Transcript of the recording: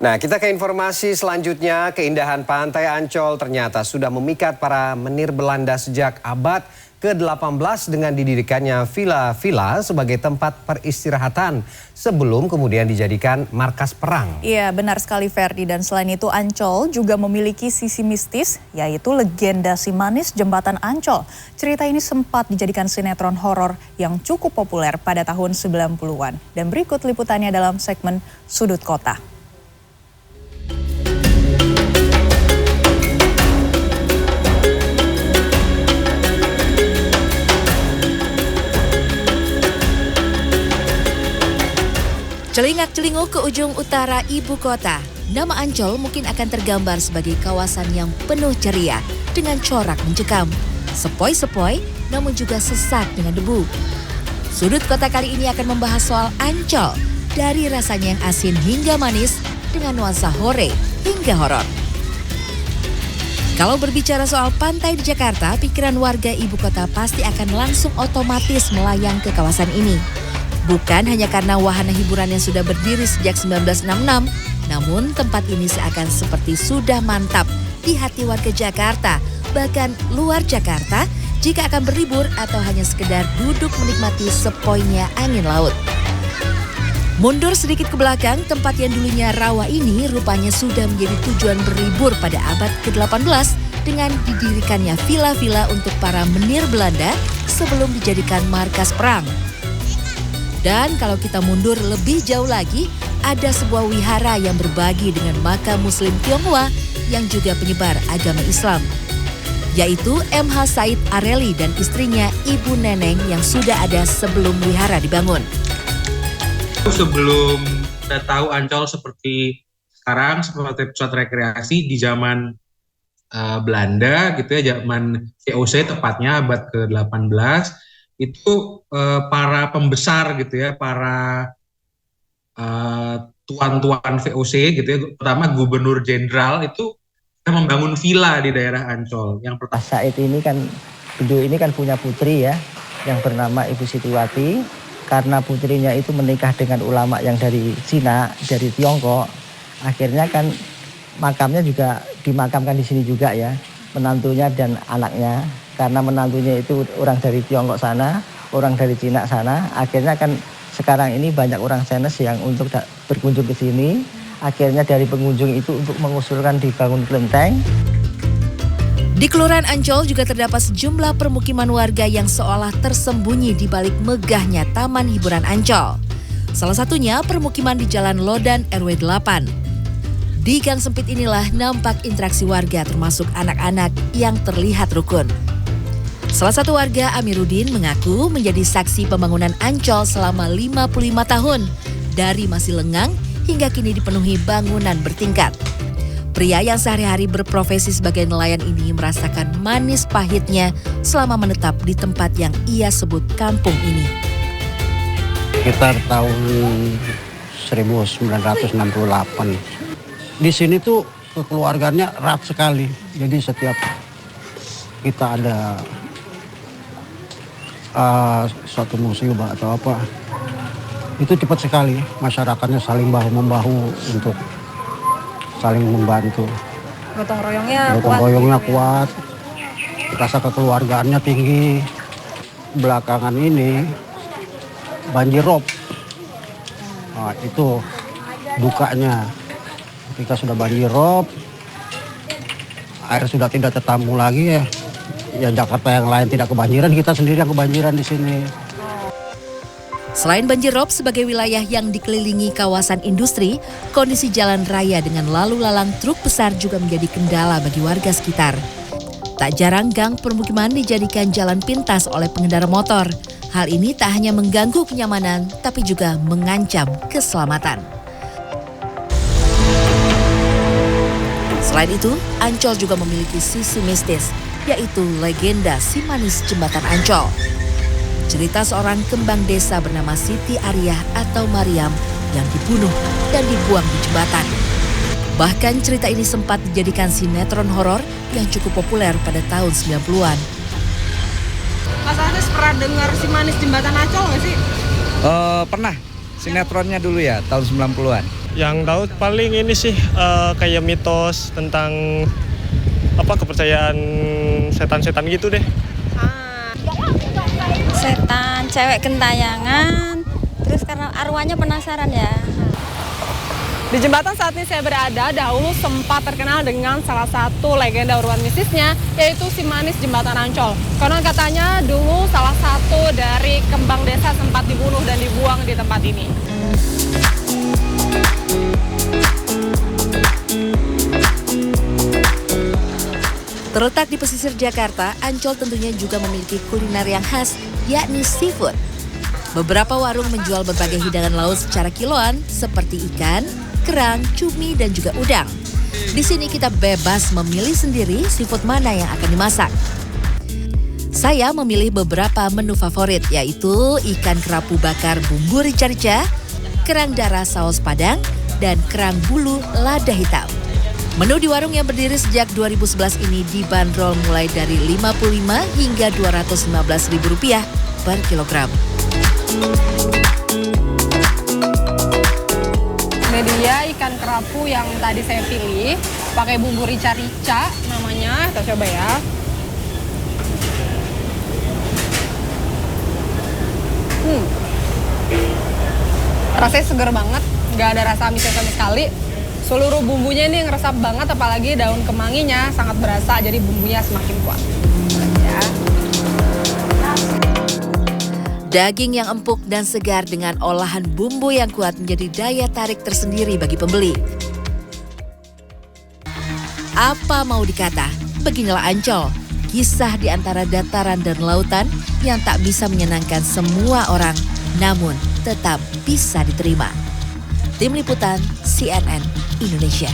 Nah, kita ke informasi selanjutnya. Keindahan Pantai Ancol ternyata sudah memikat para menir Belanda sejak abad ke-18 dengan didirikannya villa-villa sebagai tempat peristirahatan sebelum kemudian dijadikan markas perang. Iya, benar sekali Ferdi. Dan selain itu Ancol juga memiliki sisi mistis, yaitu legenda si manis Jembatan Ancol. Cerita ini sempat dijadikan sinetron horor yang cukup populer pada tahun 90-an. Dan berikut liputannya dalam segmen Sudut Kota. Celingak-celinguk ke ujung utara ibu kota, nama Ancol mungkin akan tergambar sebagai kawasan yang penuh ceria dengan corak mencekam, sepoi-sepoi namun juga sesak dengan debu. Sudut kota kali ini akan membahas soal Ancol, dari rasanya yang asin hingga manis dengan nuansa hore hingga horor. Kalau berbicara soal pantai di Jakarta, pikiran warga ibu kota pasti akan langsung otomatis melayang ke kawasan ini. Bukan hanya karena wahana hiburan yang sudah berdiri sejak 1966, namun tempat ini seakan seperti sudah mantap di hati warga Jakarta, bahkan luar Jakarta jika akan berlibur atau hanya sekedar duduk menikmati sepoinya angin laut. Mundur sedikit ke belakang, tempat yang dulunya rawa ini rupanya sudah menjadi tujuan berlibur pada abad ke-18 dengan didirikannya villa-villa untuk para menir Belanda sebelum dijadikan markas perang. Dan kalau kita mundur lebih jauh lagi, ada sebuah wihara yang berbagi dengan makam Muslim Tionghoa yang juga penyebar agama Islam, yaitu MH Said Areli dan istrinya Ibu Neneng yang sudah ada sebelum wihara dibangun. Sebelum kita tahu Ancol seperti sekarang, seperti pusat rekreasi di zaman Belanda gitu ya, zaman VOC tepatnya abad ke-18, itu para pembesar gitu ya, para tuan-tuan VOC gitu ya, pertama gubernur jenderal itu membangun villa di daerah Ancol. Yang pertama Said ini kan, beliau ini kan punya putri ya, yang bernama Ibu Sitiwati. Karena putrinya itu menikah dengan ulama yang dari Cina, dari Tiongkok, akhirnya kan makamnya juga dimakamkan di sini juga ya, menantunya dan anaknya. Karena menantunya itu orang dari Tiongkok sana, orang dari Cina sana, akhirnya kan sekarang ini banyak orang Chinese yang untuk berkunjung ke sini. Akhirnya dari pengunjung itu untuk mengusulkan dibangun kelenteng. Di Kelurahan Ancol juga terdapat sejumlah permukiman warga yang seolah tersembunyi di balik megahnya Taman Hiburan Ancol. Salah satunya permukiman di Jalan Lodan RW 8. Di gang sempit inilah nampak interaksi warga termasuk anak-anak yang terlihat rukun. Salah satu warga, Amiruddin, mengaku menjadi saksi pembangunan Ancol selama 55 tahun. Dari masih lengang hingga kini dipenuhi bangunan bertingkat. Pria yang sehari-hari berprofesi sebagai nelayan ini merasakan manis pahitnya selama menetap di tempat yang ia sebut kampung ini. Sekitar tahun 1968. Di sini tuh kekeluargaannya erat sekali. Jadi setiap kita ada suatu musibah atau apa, itu cepat sekali masyarakatnya saling bahu-membahu untuk saling membantu. Gotong royongnya kuat, rasa kekeluargaannya tinggi. Belakangan ini banjir rob. Nah, itu dukanya. Ketika sudah banjir rob, air sudah tidak tertampung lagi ya. Ya Jakarta yang lain tidak kebanjiran, kita sendiri yang kebanjiran di sini. Selain banjir rob sebagai wilayah yang dikelilingi kawasan industri, kondisi jalan raya dengan lalu lalang truk besar juga menjadi kendala bagi warga sekitar. Tak jarang gang permukiman dijadikan jalan pintas oleh pengendara motor. Hal ini tak hanya mengganggu kenyamanan, tapi juga mengancam keselamatan. Selain itu, Ancol juga memiliki sisi mistis, yaitu legenda si manis Jembatan Ancol. Cerita seorang kembang desa bernama Siti Ariyah atau Mariam yang dibunuh dan dibuang di jembatan. Bahkan cerita ini sempat dijadikan sinetron horor yang cukup populer pada tahun 90-an. Mas Anis pernah dengar si manis Jembatan Ancol nggak sih? Pernah, sinetronnya dulu ya, tahun 90-an. Yang tahu paling ini sih kayak mitos tentang kepercayaan setan-setan gitu deh. Setan, cewek gentayangan, terus karena arwahnya penasaran ya. Di jembatan saat ini saya berada, dahulu sempat terkenal dengan salah satu legenda urban mistisnya, yaitu si manis jembatan Ancol. Konon katanya dulu salah satu dari kembang desa sempat dibunuh dan dibuang di tempat ini. Terletak di pesisir Jakarta, Ancol tentunya juga memiliki kuliner yang khas, yakni seafood. Beberapa warung menjual berbagai hidangan laut secara kiloan, seperti ikan, kerang, cumi, dan juga udang. Di sini kita bebas memilih sendiri seafood mana yang akan dimasak. Saya memilih beberapa menu favorit, yaitu ikan kerapu bakar bumbu rica-rica, kerang darah saus padang, dan kerang bulu lada hitam. Menu di warung yang berdiri sejak 2011 ini dibanderol mulai dari Rp55 hingga Rp215.000 per kilogram. Ini dia ikan kerapu yang tadi saya pilih, pakai bumbu rica-rica namanya, kita coba ya. Rasanya seger banget, nggak ada rasa amisnya sama sekali. Seluruh bumbunya ini ngeresap banget, apalagi daun kemanginya sangat berasa, jadi bumbunya semakin kuat. Ya. Daging yang empuk dan segar dengan olahan bumbu yang kuat menjadi daya tarik tersendiri bagi pembeli. Apa mau dikata, beginilah Ancol, kisah di antara dataran dan lautan yang tak bisa menyenangkan semua orang, namun tetap bisa diterima. Tim Liputan CNN Indonesia.